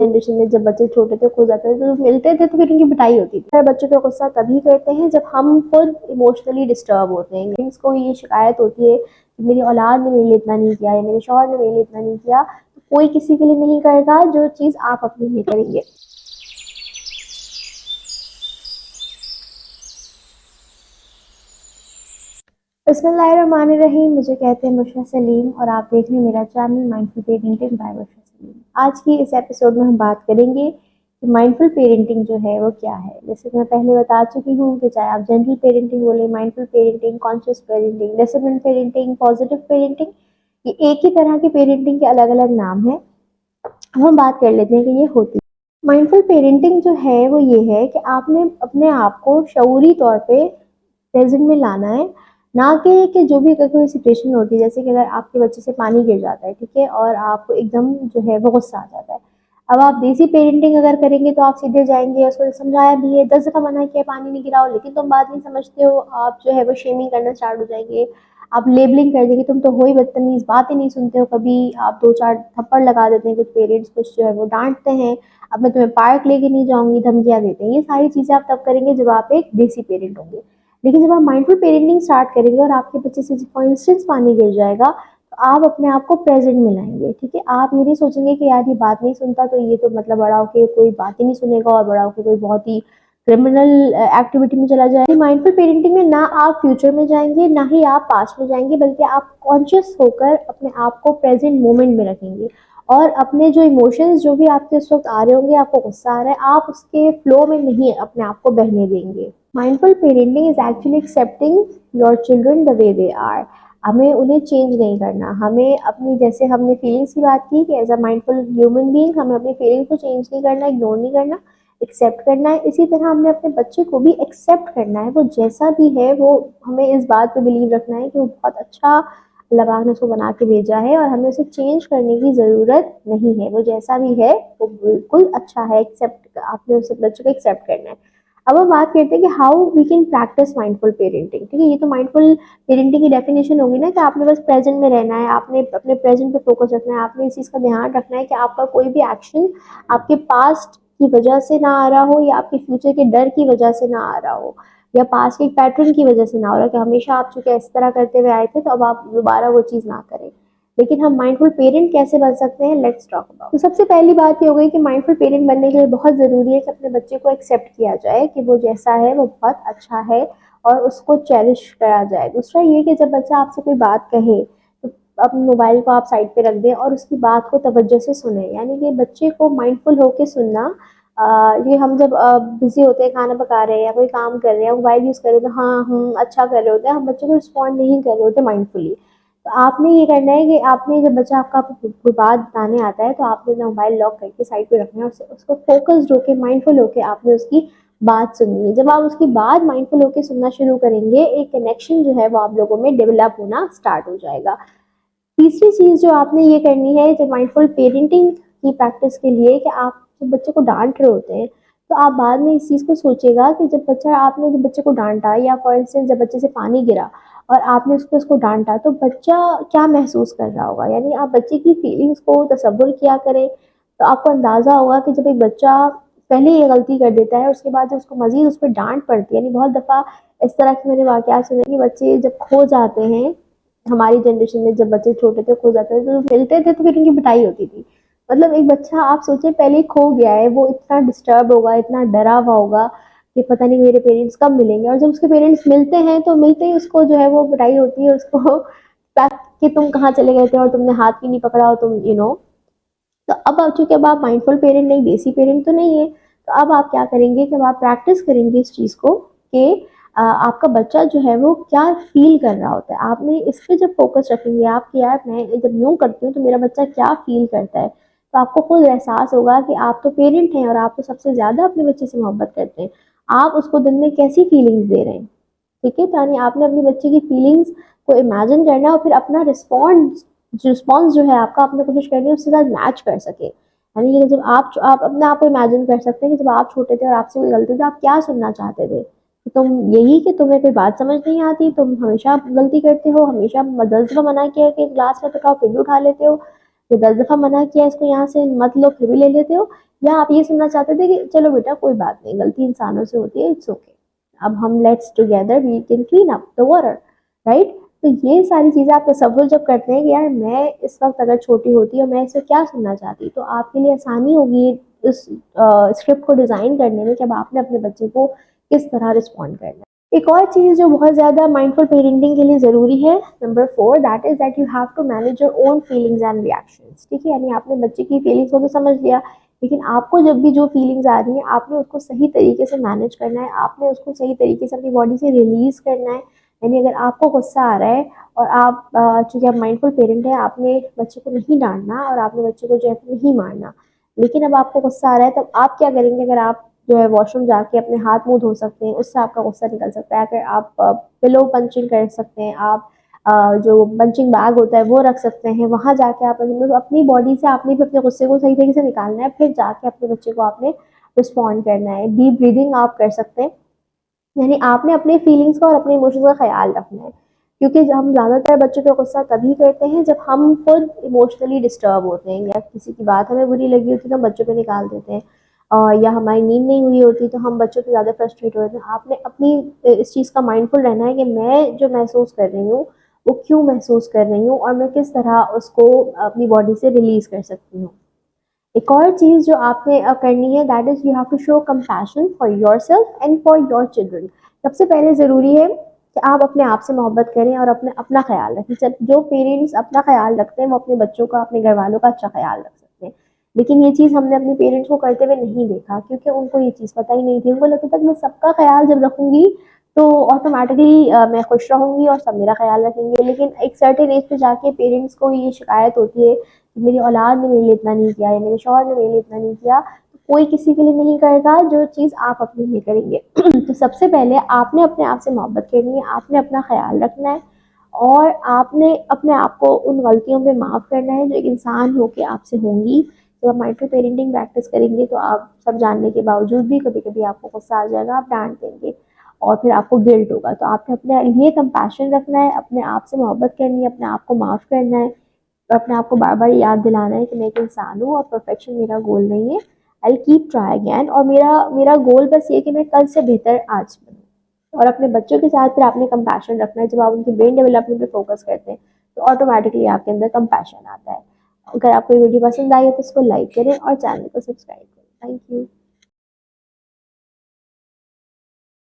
Generation में जब बच्चे छोटे थे, खो जाते थे तो मिलते थे तो फिर उनकी पिटाई होती थी। पर बच्चों का गुस्सा तभी करते हैं जब हम खुद इमोशनली डिस्टर्ब होते हैं। इसको ये शिकायत होती है कि मेरी औलाद ने मेरे लिए इतना नहीं किया या मेरे शौहर ने मेरे लिए इतना नहीं किया, तो कोई किसी के लिए नहीं करेगा जो चीज़ आप अपने लिए करेंगे। बिस्मिल्लाहिर्रहमानिर्रहीम। मुझे कहते हैं बुशरा सलीम और आप देख रहे हैं मेरा channel mindful parenting by Bushra Saleem. आज की इस एपिसोड में हम बात करेंगे कि माइंडफुल पेरेंटिंग जो है वो क्या है। जैसे कि मैं पहले बता चुकी हूँ कि चाहे आप जनरल पेरेंटिंग बोले, mindful parenting, conscious parenting, discipline parenting, positive parenting, ये एक ही तरह की पेरेंटिंग के अलग अलग नाम है। हम बात कर लेते हैं कि ये होती है। माइंडफुल पेरेंटिंग जो है वो ये है कि आपने अपने आप को शऊरी तौर पे प्रेजेंट में लाना है, ना कि जो भी अगर कोई सिचुएशन होती है, जैसे कि अगर आपके बच्चे से पानी गिर जाता है, ठीक है, और आपको एकदम जो है वो गुस्सा आ जाता है। अब आप देसी पेरेंटिंग अगर करेंगे तो आप सीधे जाएंगे, उसको समझाया भी है, 10 दफा मना किया पानी नहीं गिराओ, लेकिन तुम बात नहीं समझते हो, आप जो है वो शेमिंग करना स्टार्ट हो जाएंगे। आप लेबलिंग कर देंगे, तुम तो हो ही बदतमीज, बातें नहीं सुनते हो कभी। आप 2-4 थप्पड़ लगा देते हैं, कुछ पेरेंट्स कुछ जो है वो डांटते हैं, अब मैं तुम्हें पार्क लेके नहीं जाऊंगी, धमकियां देते हैं। ये सारी चीजें आप तब करेंगे जब आप एक देसी पेरेंट होंगे। लेकिन जब आप माइंडफुल पेरेंटिंग स्टार्ट करेंगे और आपके बच्चे से फॉर इंस्टेंस पानी गिर जाएगा, तो आप अपने आप को प्रेजेंट में लाएंगे, ठीक है। आप ये नहीं सोचेंगे कि यार ये बात नहीं सुनता तो ये तो मतलब बड़ा होके कोई बात ही नहीं सुनेगा और बड़ा होके कोई बहुत ही क्रिमिनल एक्टिविटी में चला जाए। माइंडफुल पेरेंटिंग में ना आप फ्यूचर में जाएंगे ना ही आप पास्ट में जाएंगे, बल्कि आप कॉन्शियस होकर अपने आप को प्रेजेंट मोमेंट में रखेंगे और अपने जो इमोशंस जो भी आपके उस वक्त आ रहे होंगे, आपको गुस्सा आ रहा है, आप उसके फ्लो में नहीं अपने आप को बहने देंगे। Mindful parenting is actually accepting your children the way they are. हमें उन्हें चेंज नहीं करना, हमें अपनी, जैसे हमने फीलिंग्स की बात की कि as a mindful human being हमें अपनी फीलिंग्स को चेंज नहीं करना, इग्नोर नहीं करना, एक्सेप्ट करना है। इसी तरह हमने अपने बच्चे को भी एक्सेप्ट करना है, वो जैसा भी है। वो हमें इस बात पे बिलीव रखना है कि वो बहुत अच्छा अल्लाह पाक ने उसको बना के भेजा है और हमें उसे चेंज करने की ज़रूरत नहीं है। वो जैसा भी है वो बिल्कुल अच्छा है, एक्सेप्ट, आपने उस बच्चे को एक्सेप्ट करना है। अब हम बात करते हैं कि how we can practise mindful parenting, ठीक है। ये तो माइंडफुल पेरेंटिंग की डेफिनेशन होगी ना कि आपने बस प्रेजेंट में रहना है, आपने अपने प्रेजेंट पे फोकस रखना है, आपने इस चीज़ का ध्यान रखना है कि आपका कोई भी एक्शन आपके पास्ट की वजह से ना आ रहा हो या आपके फ्यूचर के डर की वजह से ना आ रहा हो या पास्ट के पैटर्न की वजह से ना हो रहा, कि हमेशा आप चूंकि इस तरह करते हुए आए थे तो अब आप दोबारा वो चीज़ ना करें। लेकिन हम माइंडफुल पेरेंट कैसे बन सकते हैं, लेट्स टॉक अबाउट। तो सबसे पहली बात ये हो गई कि माइंडफुल पेरेंट बनने के लिए बहुत ज़रूरी है कि अपने बच्चे को एक्सेप्ट किया जाए कि वो जैसा है वो बहुत अच्छा है और उसको चेरिश करा जाए। दूसरा ये कि जब बच्चा आपसे कोई बात कहे तो अपने मोबाइल को आप साइड पे रख दें और उसकी बात को तवज्जो से सुने, यानी कि बच्चे को माइंडफुल होकर सुनना। ये हम जब बिजी होते हैं, खाना पका रहे हैं या कोई काम कर रहे हैं, मोबाइल यूज़ कर रहे हैं, तो हाँ हम अच्छा कर रहे होते हैं, हम बच्चे को रिस्पॉन्ड नहीं कर रहे होते माइंडफुली। तो आपने ये करना है कि आपने, जब बच्चा आपका कोई बात बताने आता है तो आपने अपना मोबाइल लॉक करके साइड पे रखना है, उसको फोकस्ड होके माइंडफुल होके आपने उसकी बात सुननी है। जब आप उसकी बात माइंडफुल होके सुनना शुरू करेंगे, एक कनेक्शन जो है वो आप लोगों में डेवलप होना स्टार्ट हो जाएगा। तीसरी चीज़ जो आपने ये करनी है जब माइंडफुल पेरेंटिंग की प्रैक्टिस के लिए, कि आप जब बच्चे को डांट रहे होते हैं तो आप बाद में इस चीज़ को सोचेगा कि जब बच्चा, आपने जब बच्चे को डांटा या फॉर इंस्टेंस जब बच्चे से पानी गिरा और आपने उसको डांटा, तो बच्चा क्या महसूस कर रहा होगा, यानी आप बच्चे की फीलिंग्स को तसव्वुर किया करें तो आपको अंदाज़ा होगा कि जब एक बच्चा पहले ये गलती कर देता है उसके बाद जब उसको मजीद उस पर डांट पड़ती है, यानी बहुत दफ़ा इस तरह के मैंने वाक़यात सुने कि बच्चे जब खो जाते हैं, हमारी जनरेशन में जब बच्चे छोटे थे खो जाते थे तो मिलते थे तो फिर उनकी पिटाई होती थी। मतलब एक बच्चा, आप सोचे, पहले ही खो गया है, वो इतना डिस्टर्ब होगा, इतना डरा हुआ होगा कि पता नहीं मेरे पेरेंट्स कब मिलेंगे, और जब उसके पेरेंट्स मिलते हैं तो मिलते ही उसको जो है वो पिटाई होती है उसको कि तुम कहाँ चले गए थे और तुमने हाथ भी नहीं पकड़ा और तुम तो अब चूंकि अब आप माइंडफुल पेरेंट नहीं, देसी पेरेंट तो नहीं है, तो अब आप क्या करेंगे कि अब आप प्रैक्टिस करेंगे इस चीज़ को कि आपका बच्चा जो है वो क्या फील कर रहा होता है। आपने इस पे जब फोकस रखेंगे आप कि यार मैं जब यूँ करती हूँ तो मेरा बच्चा क्या फील करता है, तो आपको खुद एहसास होगा कि आप तो पेरेंट हैं और आप तो सबसे ज़्यादा अपने बच्चे से मोहब्बत करते हैं। आप उसको दिन में कैसी फीलिंग्स दे रहे हैं, ठीक है। यानी आपने अपने बच्चे की फीलिंग्स को इमेजिन करना है और फिर अपना रिस्पॉन्स जो है आपका, आपने कोशिश करनी है उसके साथ मैच कर सके। यानी कि जब आप अपने आप को इमेजिन कर सकते हैं कि जब आप छोटे थे और आपसे कोई गलती थी, आप क्या सुनना चाहते थे, तो तुम यही कि तुम्हें कोई बात समझ नहीं आती, तुम हमेशा गलती करते हो, हमेशा 10 दफा मना किया कि क्लास में तो फिर भी उठा लेते हो, कि 10 दफ़ा मना किया इसको यहाँ से मत लो फिर भी ले लेते हो, या आप ये सुनना चाहते थे कि चलो बेटा कोई बात नहीं, गलती इंसानों से होती है, इट्स ओके, अब हम let's together we can clean up the water, right. तो ये सारी चीज़ें आप तसव्वुर जब करते हैं कि यार मैं इस वक्त अगर छोटी होती और मैं इसे क्या सुनना चाहती, तो आपके लिए आसानी होगी इस स्क्रिप्ट को डिज़ाइन करने में कि अब आपने अपने बच्चे को किस तरह रिस्पॉन्ड करना है। एक और चीज़ जो बहुत ज़्यादा माइंडफुल पेरेंटिंग के लिए ज़रूरी है, number 4, that is that you have to manage your own feelings and reactions. ठीक है, यानी आपने बच्चे की फीलिंग्स को तो समझ लिया, लेकिन आपको जब भी जो फीलिंग्स आ रही हैं आपने उसको सही तरीके से मैनेज करना है, आपने उसको सही तरीके से अपनी बॉडी से रिलीज़ करना है। यानी अगर आपको गुस्सा आ रहा है और आप चूँकि आप माइंडफुल पेरेंट हैं, आपने बच्चे को नहीं डांटना और आपने बच्चे को जो है नहीं मारना, लेकिन अब आपको गुस्सा आ रहा है तब आप क्या करेंगे? अगर आप जो है वॉशरूम जाके अपने हाथ मुंह धो सकते हैं, उससे आपका गुस्सा निकल सकता है। अगर आप पिलो पंचिंग कर सकते हैं, आप जो पंचिंग बैग होता है वो रख सकते हैं, वहाँ जाके आप मतलब अपनी बॉडी से आपने भी अपने गुस्से को सही तरीके से निकालना है, फिर जाके अपने बच्चे को आपने रिस्पॉन्ड करना है। डीप ब्रीदिंग आप कर सकते हैं, यानी आपने अपने फीलिंग्स का और अपने इमोशंस का ख्याल रखना है, क्योंकि जब हम ज़्यादातर बच्चों पे गुस्सा तभी करते हैं जब हम खुद इमोशनली डिस्टर्ब होते हैं, या किसी की बात हमें बुरी लगी होती है तो हम बच्चों पे निकाल देते हैं, या हमारी नींद नहीं हुई होती तो हम बच्चों पे ज़्यादा फ्रस्ट्रेट होते हैं। आपने अपनी इस चीज़ का माइंडफुल रहना है कि मैं जो महसूस कर रही हूँ वो क्यों महसूस कर रही हूँ और मैं किस तरह उसको अपनी बॉडी से रिलीज़ कर सकती हूँ। एक और चीज़ जो आपने करनी है, that is you have to show compassion for yourself and for your children. सबसे पहले ज़रूरी है कि आप अपने आप से मोहब्बत करें और अपने अपना ख्याल रखें। जब जो पेरेंट्स अपना ख्याल रखते हैं वो अपने बच्चों का, अपने घर वालों का अच्छा ख्याल रख सकते हैं, लेकिन ये चीज़ हमने अपने पेरेंट्स को करते हुए नहीं देखा, क्योंकि उनको ये चीज़ पता ही नहीं थी। उनको लगता था कि मैं सबका ख्याल जब रखूंगी तो ऑटोमेटिकली मैं खुश रहूंगी और सब मेरा ख्याल रखेंगे, लेकिन एक सर्टेन एज पे जाके पेरेंट्स को ये शिकायत होती है कि मेरी औलाद ने मेरे लिए इतना नहीं किया या मेरे शौहर ने मेरे लिए इतना नहीं किया। तो कोई किसी के लिए नहीं करेगा जो चीज़ आप अपने लिए करेंगे। तो सबसे पहले आपने अपने आप से मोहब्बत करनी है, आपने अपना ख्याल रखना है और आपने अपने आप को उन गलतियों पे माफ़ करना है जो एक इंसान होके आपसे होंगी। जब आप माइक्रो पेरेंटिंग प्रैक्टिस करेंगे तो आप सब जानने के बावजूद भी कभी कभी आपको गुस्सा आ जाएगा, आप डांट देंगे और फिर आपको गिल्ट होगा। तो आपने अपने लिए कंपैशन रखना है, अपने आप से मोहब्बत करनी है, अपने आप को माफ़ करना है और अपने आप को बार बार याद दिलाना है कि मैं एक इंसान हूँ और परफेक्शन मेरा गोल नहीं है। आई कीप ट्राई अगैन, और मेरा मेरा गोल बस ये कि मैं कल से बेहतर आज बनूँ। और अपने बच्चों के साथ फिर आपने कंपैशन रखना है। जब आप उनके ब्रेन डेवलपमेंट पे फोकस करते हैं तो ऑटोमेटिकली आपके अंदर कंपैशन आता है। अगर आपको ये वीडियो पसंद आई है तो इसको लाइक करें और चैनल को सब्सक्राइब करें। Thank you.